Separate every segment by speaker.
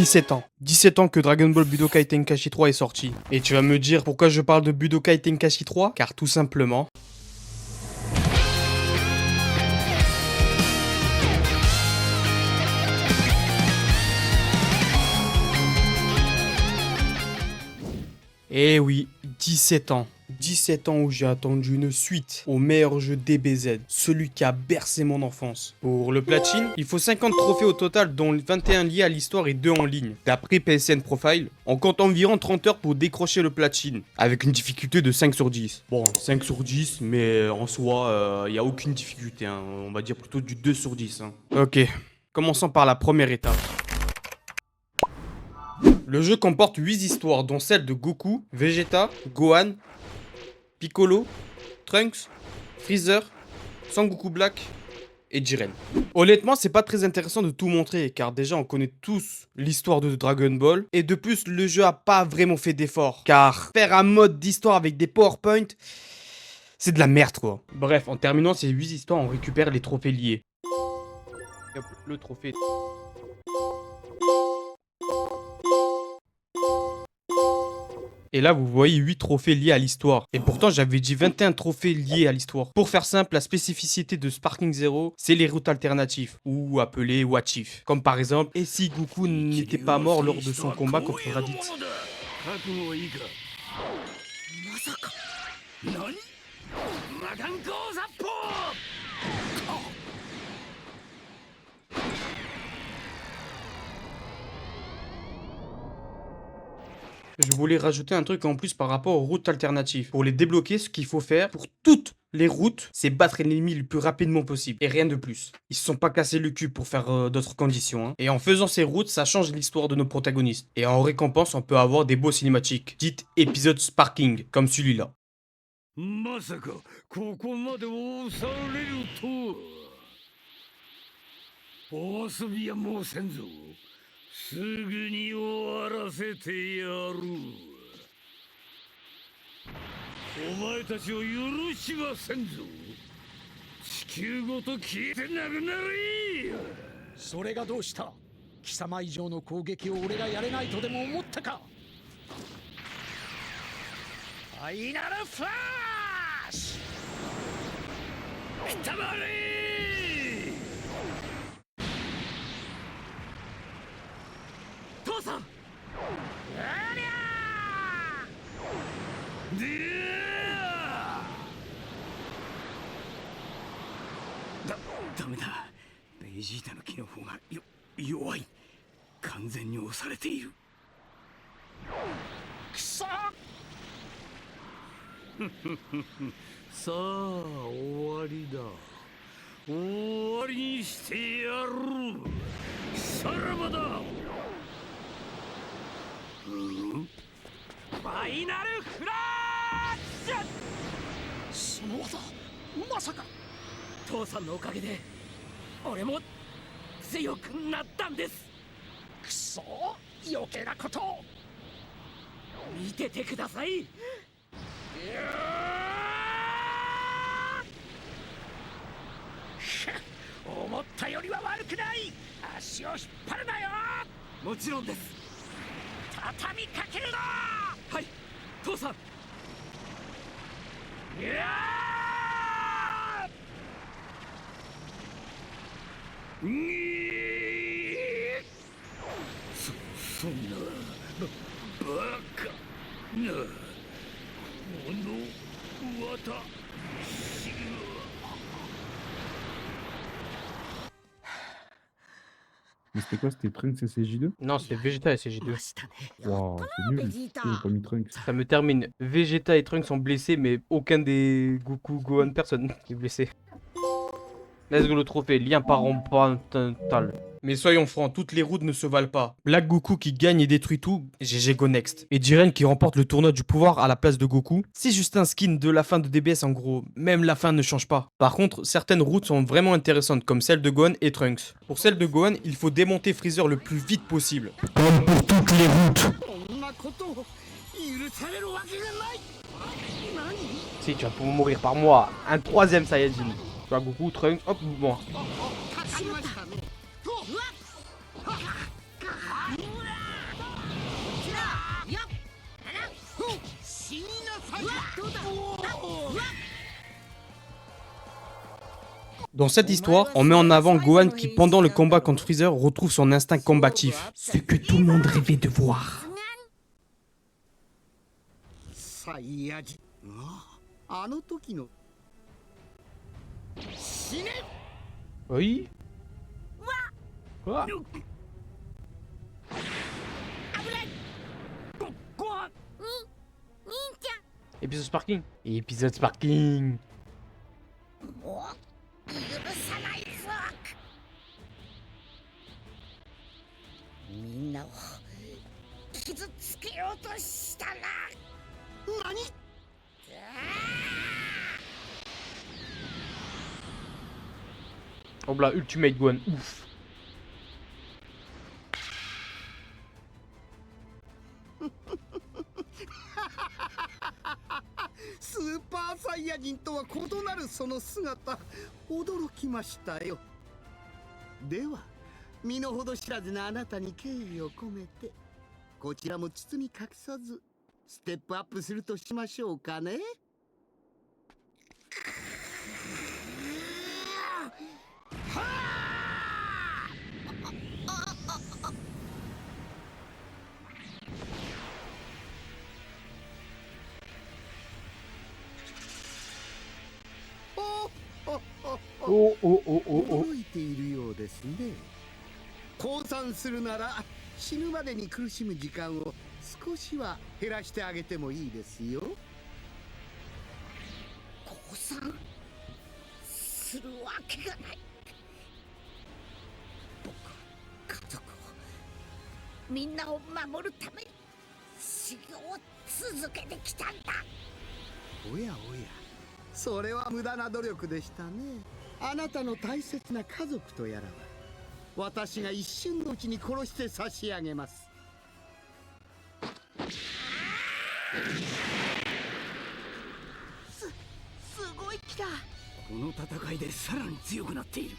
Speaker 1: 17 ans. 17 ans que Dragon Ball Budokai Tenkaichi 3 est sorti. Et tu vas me dire pourquoi je parle de Budokai Tenkaichi 3? Car tout simplement... Eh oui, 17 ans. 17 ans où j'ai attendu une suite au meilleur jeu DBZ, celui qui a bercé mon enfance. Pour le platine, il faut 50 trophées au total, dont 21 liés à l'histoire et 2 en ligne. D'après PSN Profile, on compte environ 30 heures pour décrocher le platine, avec une difficulté de 5 sur 10. Bon, 5 sur 10, mais en soi, il n'y a aucune difficulté, hein. On va dire plutôt du 2 sur 10. Hein. Ok, commençons par la première étape. Le jeu comporte 8 histoires, dont celle de Goku, Vegeta, Gohan, Piccolo, Trunks, Freezer, Sangoku Black et Jiren. Honnêtement, c'est pas très intéressant de tout montrer, car déjà on connaît tous l'histoire de Dragon Ball, et de plus le jeu a pas vraiment fait d'efforts, car faire un mode d'histoire avec des PowerPoint, c'est de la merde quoi. Bref, en terminant ces 8 histoires, on récupère les trophées liés. Hop, le trophée... Et là, vous voyez 8 trophées liés à l'histoire. Et pourtant, j'avais dit 21 trophées liés à l'histoire. Pour faire simple, la spécificité de Sparking Zero, c'est les routes alternatives, ou appelées What If. Comme par exemple, et si Goku n'était pas mort lors de son combat contre Raditz. Je voulais rajouter un truc en plus par rapport aux routes alternatives. Pour les débloquer, ce qu'il faut faire pour toutes les routes, c'est battre l'ennemi le plus rapidement possible. Et rien de plus. Ils se sont pas cassés le cul pour faire d'autres conditions. Hein. Et en faisant ces routes, ça change l'histoire de nos protagonistes. Et en récompense, on peut avoir des beaux cinématiques. Dites épisode Sparking, comme celui-là.
Speaker 2: Mais c'était quoi? C'était Trunks et CJ2?
Speaker 1: Non, c'est Vegeta et CG2.
Speaker 2: Waouh, c'est nul. Pourquoi ils ont pas mis Trunks?
Speaker 1: Ça me termine. Vegeta et Trunks sont blessés, mais aucun des Goku, Gohan, personne qui est blessé. Let's go le trophée, lien parental. Mais soyons francs, toutes les routes ne se valent pas. Black Goku qui gagne et détruit tout, GG Go Next. Et Jiren qui remporte le tournoi du pouvoir à la place de Goku, c'est juste un skin de la fin de DBS en gros. Même la fin ne change pas. Par contre, certaines routes sont vraiment intéressantes, comme celle de Gohan et Trunks. Pour celle de Gohan, il faut démonter Freezer le plus vite possible. Comme pour toutes les routes. Si, tu vas pouvoir mourir par moi. Un troisième Saiyajin. Tu vois, Goku, Trunks, hop, moi. Dans cette histoire, on met en avant Gohan qui, pendant le combat contre Freezer, retrouve son instinct combatif. Ce que tout le monde rêvait de voir. Oui. Quoi? Épisode Sparking. Épisode Sparking.
Speaker 3: 許さないぞ。みんなを傷つけようとしたな。何
Speaker 1: Oh là, Ultimate Gohan, ouf.
Speaker 4: スーパーサイヤ人とは異なるその姿、驚きましたよ。では身の程知らずなあなたに敬意を込めて、こちらも包み隠さずステップアップするとしましょうかね。
Speaker 1: Oh, oh, oh, oh, oh.
Speaker 4: 驚いているようですね。降参するなら死ぬまでに苦しむ時間を少しは減らしてあげてもいいですよ。
Speaker 3: 降参するわけがない。僕は家族を、みんなを守るために修行を続けてきたんだ。
Speaker 4: おやおや、それは無駄な努力でしたね。あなたの大切な家族とやらは私が一瞬のうちに殺して差し上げます。
Speaker 3: すごい来た。
Speaker 4: この戦いでさらに強くなっている。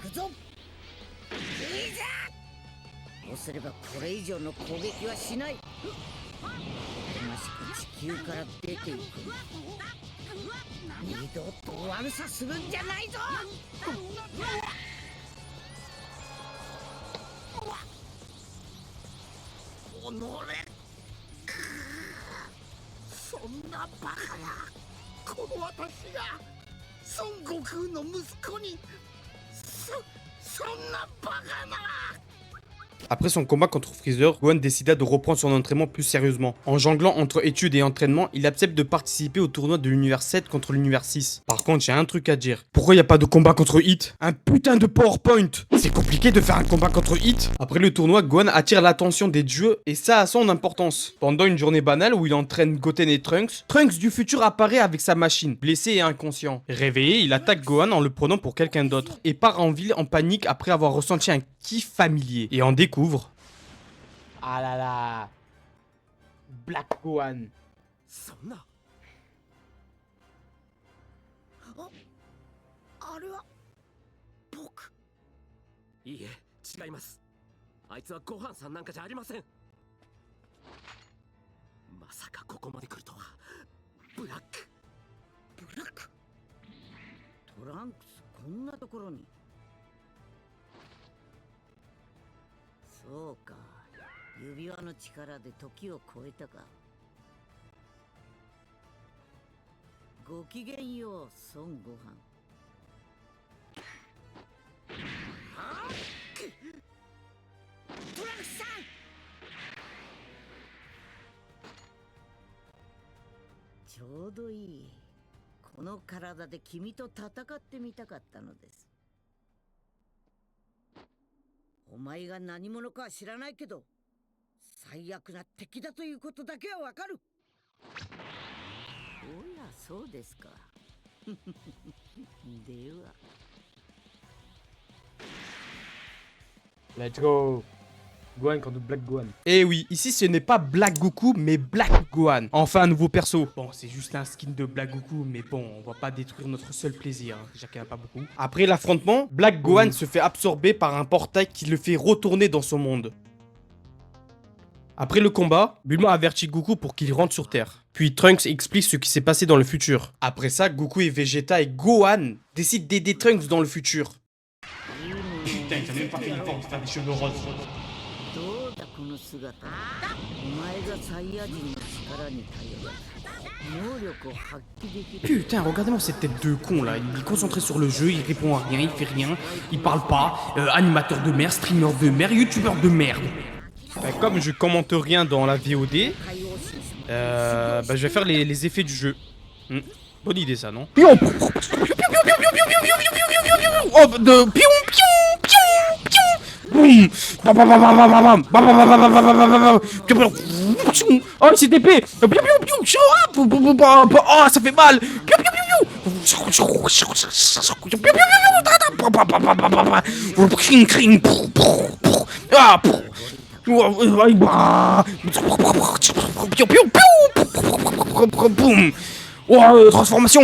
Speaker 3: 行くぞ。いいざ。こうすればこれ以上の攻撃はしない。おとなしく地球から出ていく。二度と悪さするんじゃないぞ。おのれ。
Speaker 4: そんなバカな。この私が孫悟空の息子にそんなバカな。
Speaker 1: Après son combat contre Freezer, Gohan décida de reprendre son entraînement plus sérieusement. En jonglant entre études et entraînement, il accepte de participer au tournoi de l'univers 7 contre l'univers 6. Par contre, j'ai un truc à dire. Pourquoi il n'y a pas de combat contre Hit? Un putain de PowerPoint! C'est compliqué de faire un combat contre Hit. Après le tournoi, Gohan attire l'attention des dieux et ça a son importance. Pendant une journée banale où il entraîne Goten et Trunks, Trunks du futur apparaît avec sa machine, blessé et inconscient. Réveillé, il attaque Gohan en le prenant pour quelqu'un d'autre et part en ville en panique après avoir ressenti un kiff familier. Et en découvre... Ah là là, Black Gohan.
Speaker 4: そんな。
Speaker 3: あれは僕。
Speaker 5: いいえ、違います。あいつはごはんさんなんかじゃありません。まさかここまで来るとは。ブラック。
Speaker 3: ブラック。トランクスこんなところに。そうか。指輪の力で時を超えたか。ごきげんよう、孫悟飯。トランクスさん。ちょうどいい。この体で君と戦ってみたかったのです。お前が何者かは知らないけど、最悪な敵だということだけはわかる。おや、そうですか。では。
Speaker 1: Let's go. Gohan contre Black Gohan. Eh oui, ici ce n'est pas Black Goku mais Black Gohan. Enfin un nouveau perso. Bon, c'est juste un skin de Black Goku, mais bon, on va pas détruire notre seul plaisir. Hein. Déjà qu'il n'y en a pas beaucoup. Après l'affrontement, Black Gohan se fait absorber par un portail qui le fait retourner dans son monde. Après le combat, Bulma avertit Goku pour qu'il rentre sur Terre. Puis Trunks explique ce qui s'est passé dans le futur. Après ça, Goku et Vegeta et Gohan décident d'aider Trunks dans le futur. Putain, t'as même pas fait l'effort de faire des cheveux roses.
Speaker 3: どうだこの姿。お前がサイヤ人の力に頼る。能力を発揮できる。
Speaker 1: Putain, regardez-moi cette tête de con là. Il est concentré sur le jeu, il répond à rien, il fait rien, il parle pas. Animateur de merde, streamer de merde, youtubeur de merde. Comme je commente rien dans la VOD, je vais faire les effets du jeu. Bonne idée ça, non? Oh, de pion, pion, pion, pion. Oh, il s'est TP. Oh, ça fait mal. Oh, transformation,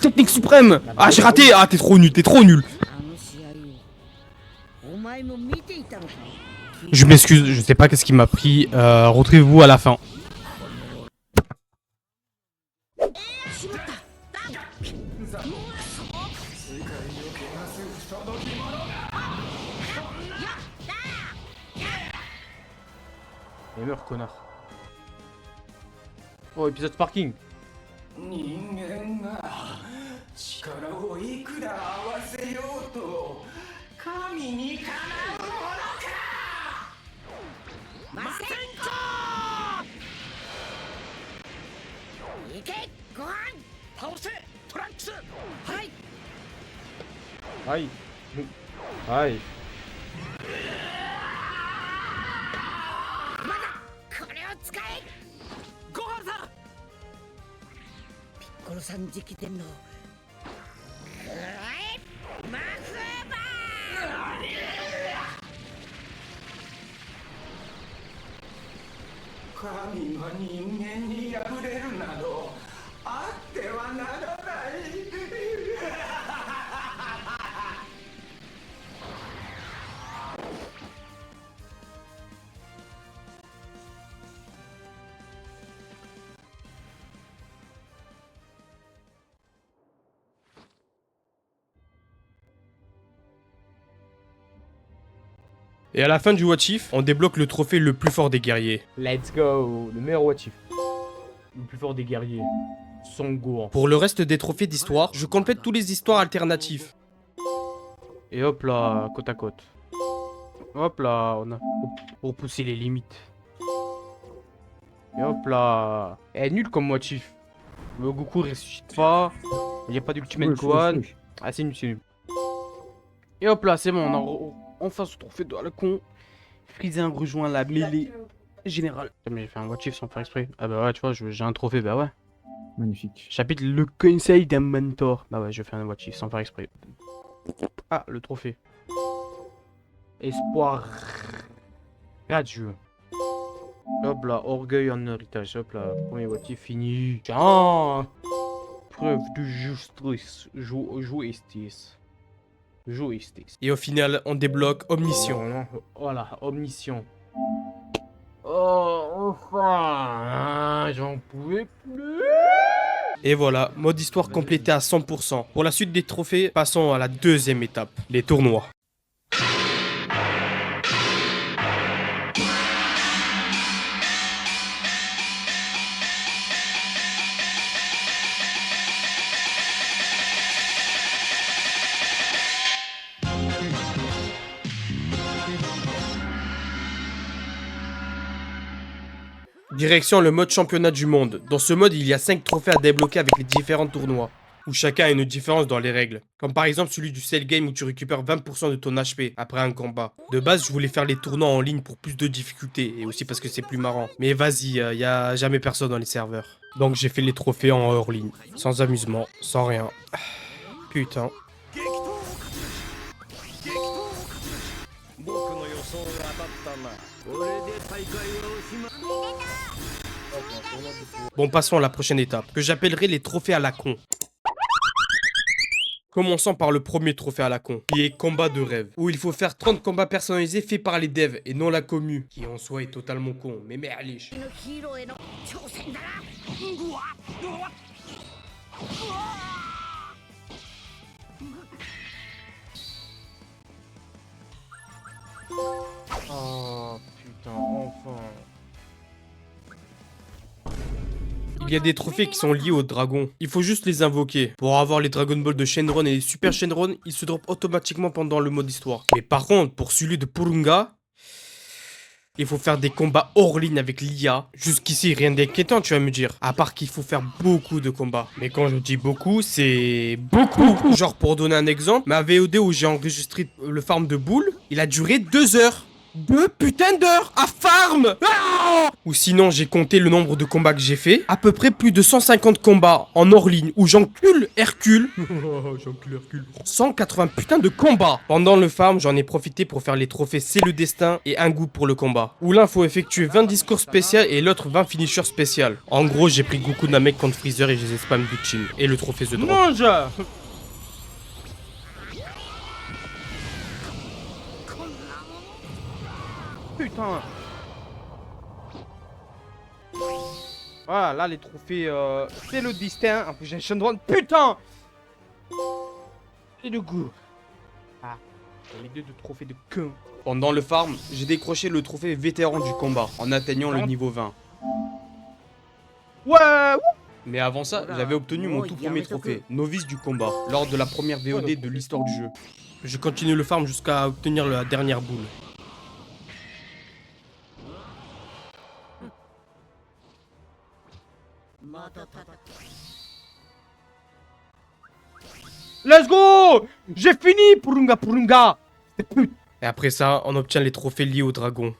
Speaker 1: technique suprême. Ah, j'ai raté. Ah, t'es trop nul, t'es trop nul.
Speaker 3: あの試合をお前も見ていたのか。
Speaker 1: Je m'excuse, je sais pas qu'est-ce qui m'a pris. Retrouvez-vous à la fin. Et meurt, connard. Oh, épisode Sparking.
Speaker 6: 人間が力をいくら合わせようと神にかなうものか
Speaker 3: ません行けご飯
Speaker 5: 倒せトランクス。
Speaker 3: はい
Speaker 1: Aïe. Aïe.
Speaker 3: まだこれを使え
Speaker 5: ご飯さん。
Speaker 3: ピッコロさん直伝のマフーバ
Speaker 6: 神が人間に敗れるなどあってはならない
Speaker 1: Et à la fin du What If, on débloque le trophée le plus fort des guerriers. Let's go, le meilleur What If. Le plus fort des guerriers. Son Gohan. Pour le reste des trophées d'histoire, je complète tous les histoires alternatives. Et hop là, côte à côte. Hop là, on a repoussé les limites. Et hop là. Elle est nulle comme What If. Le Goku ressuscite pas. Il n'y a pas d'Ultimate Gohan. Ah, c'est nul, c'est nul. Et hop là, c'est bon, on a enfin ce trophée de la con. Freezer rejoint la mêlée générale. Mais j'ai fait un What If sans faire exprès. Ah bah ouais, tu vois, j'ai un trophée, bah ouais.
Speaker 2: Magnifique.
Speaker 1: Chapitre le conseil d'un mentor. Bah ouais, je fais un What If sans faire exprès. Ah, le trophée. Espoir radieux. Hop là, orgueil en héritage. Hop là, premier What If fini. Tiens, preuve de justice. Justice. Et au final, on débloque Omniscient. Voilà, Omniscient. Oh, enfin, j'en pouvais plus. Et voilà, mode histoire complété à 100%. Pour la suite des trophées, passons à la deuxième étape, les tournois. Direction le mode championnat du monde. Dans ce mode, il y a 5 trophées à débloquer avec les différents tournois, où chacun a une différence dans les règles. Comme par exemple celui du Cell Game où tu récupères 20% de ton HP après un combat. De base, je voulais faire les tournois en ligne pour plus de difficultés, et aussi parce que c'est plus marrant. Mais vas-y, y a jamais personne dans les serveurs. Donc j'ai fait les trophées en hors ligne, sans amusement, sans rien. Putain.
Speaker 5: 僕の予想が当たったな。これで大会はおしまい。
Speaker 1: Bon, passons à la prochaine étape, que j'appellerai les trophées à la con. Commençons par le premier trophée à la con, qui est combat de rêve, où il faut faire 30 combats personnalisés faits par les devs et non la commu, qui en soi est totalement con, mais merlich.
Speaker 3: のヒーローへの挑戦だな。
Speaker 1: Oh putain, enfin. Il y a des trophées qui sont liés aux dragons. Il faut juste les invoquer. Pour avoir les Dragon Ball de Shenron et les Super Shenron, ils se droppent automatiquement pendant le mode histoire. Mais par contre, pour celui de Purunga, il faut faire des combats hors ligne avec l'IA. Jusqu'ici, rien d'inquiétant, tu vas me dire. À part qu'il faut faire beaucoup de combats. Mais quand je dis beaucoup, c'est beaucoup. Genre, pour donner un exemple, ma VOD où j'ai enregistré le farm de boules, il a duré 2 heures. 2 putains d'heures à farm. Ah! Ou sinon, j'ai compté le nombre de combats que j'ai fait. À peu près plus de 150 combats en hors ligne où j'encule Hercule. J'encule Hercule. 180 putains de combats. Pendant le farm, j'en ai profité pour faire les trophées C'est le destin et un goût pour le combat. Où l'un faut effectuer 20 discours spéciaux et l'autre 20 finishers spécial. En gros, j'ai pris Goku Namek contre Freezer et je les ai spam du chin. Et le trophée The Drop. Mange! Putain. Voilà, là les trophées, c'est le destin. En plus j'ai un Shenron, putain. Et le goût. Ah, les deux de trophées de con. Pendant le farm, j'ai décroché le trophée vétéran du combat en atteignant le niveau 20. Ouais. Mais avant ça, j'avais obtenu mon tout premier trophée, novice du combat, lors de la première VOD de l'histoire du jeu. Je continue le farm jusqu'à obtenir la dernière boule. Let's go! J'ai fini, Purunga! Et après ça, on obtient les trophées liés au dragon.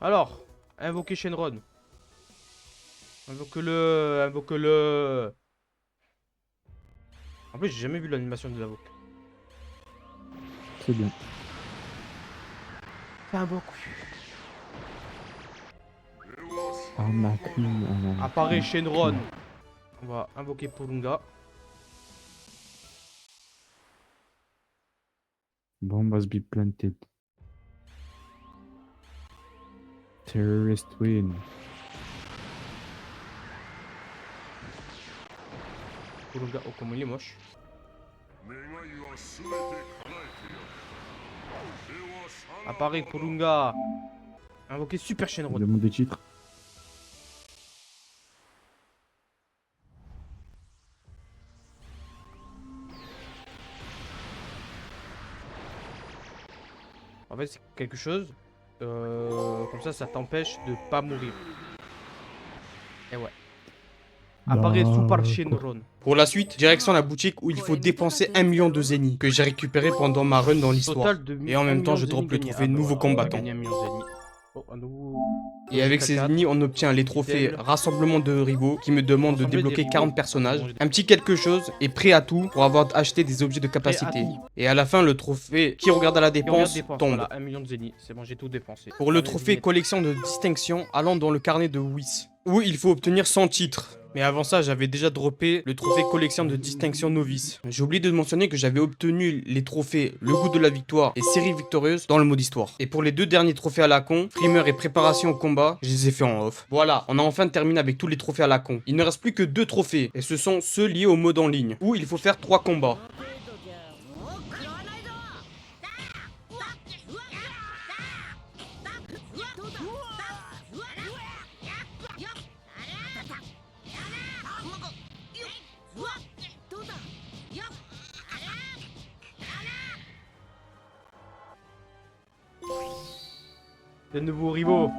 Speaker 1: Alors, invoquer Shenron. Invoque-le. En plus, j'ai jamais vu l'animation de l'invoque.
Speaker 2: C'est bien.
Speaker 1: Invoque.
Speaker 2: Ah, ma queen.
Speaker 1: Apparaît Shenron. On va invoquer Purunga.
Speaker 2: Bomb must be planted. Terrorist win.
Speaker 1: Purunga, oh comment il est moche. Apparaît Purunga. Invoquer Super Shenron.
Speaker 2: Demande des titres.
Speaker 1: En fait, c'est quelque chose. Comme ça t'empêche de pas mourir. Et ouais. Apparaît Super Shenron. Pour la suite, direction la boutique où il faut dépenser 1 million de zénith que j'ai récupéré pendant ma run dans l'histoire. Et en même temps, je drop le trophée nouveau combattant. Et avec ces zéniths, on obtient les trophées Rassemblement de rivaux qui me demandent de débloquer 40 personnages. Un petit quelque chose et prêt à tout pour avoir acheté des objets de capacité. Et à la fin, le trophée qui regarde à la dépense tombe. Voilà, 1 million de zénith, c'est bon, j'ai tout dépensé. Pour le trophée collection de distinction allant dans le carnet de Whis, où il faut obtenir 100 titres. Mais avant ça, j'avais déjà droppé le trophée collection de distinction novice. J'ai oublié de mentionner que j'avais obtenu les trophées Le goût de la victoire et Série victorieuse dans le mode histoire. Et pour les 2 derniers trophées à la con, primeur et préparation au combat, je les ai fait en off. Voilà, on a enfin terminé avec tous les trophées à la con. Il ne reste plus que 2 trophées, et ce sont ceux liés au mode en ligne, où il faut faire 3 combats. De nouveaux rivaux.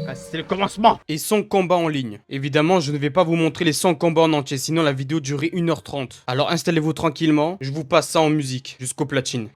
Speaker 1: Ah, c'est le commencement. Et 100 combats en ligne. Évidemment, je ne vais pas vous montrer les 100 combats en entier, sinon la vidéo durerait 1h30. Alors installez-vous tranquillement, je vous passe ça en musique, jusqu'au platine.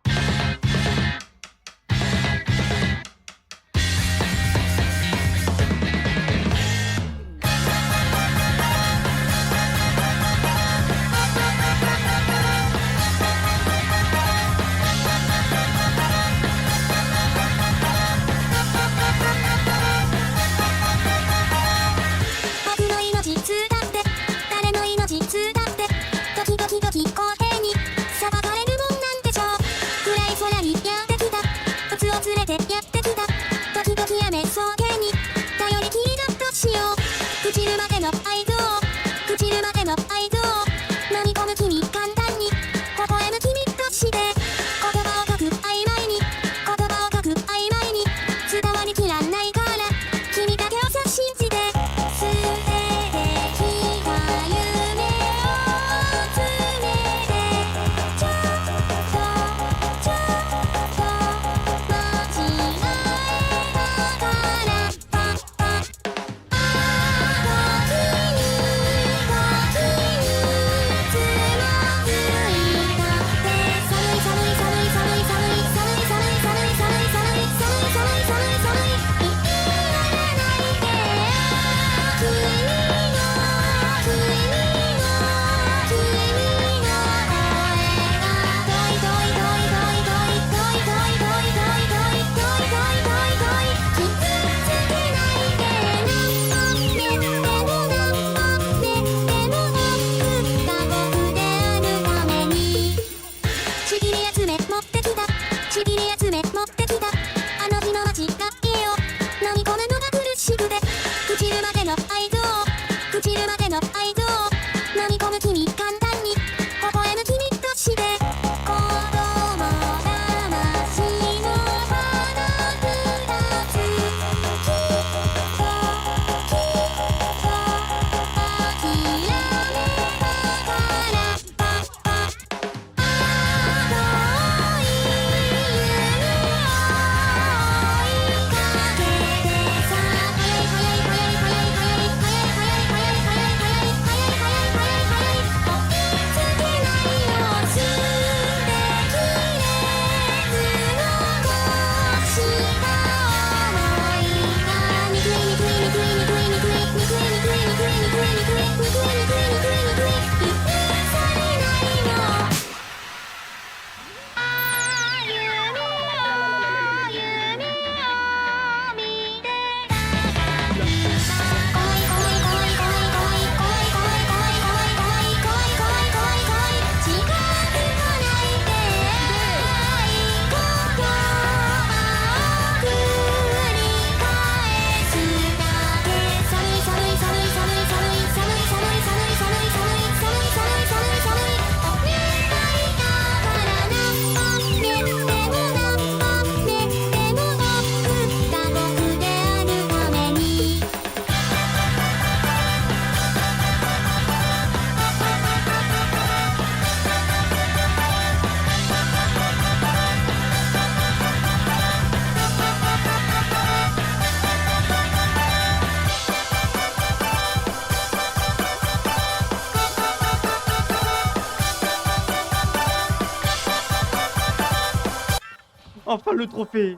Speaker 1: Enfin le trophée.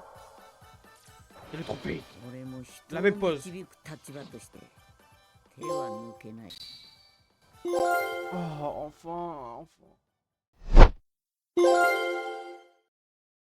Speaker 1: Et le trophée.
Speaker 3: 俺も人
Speaker 1: La
Speaker 3: を
Speaker 1: même pose.
Speaker 3: 導く立場として手は抜けない。
Speaker 1: Oh, enfin, enfin.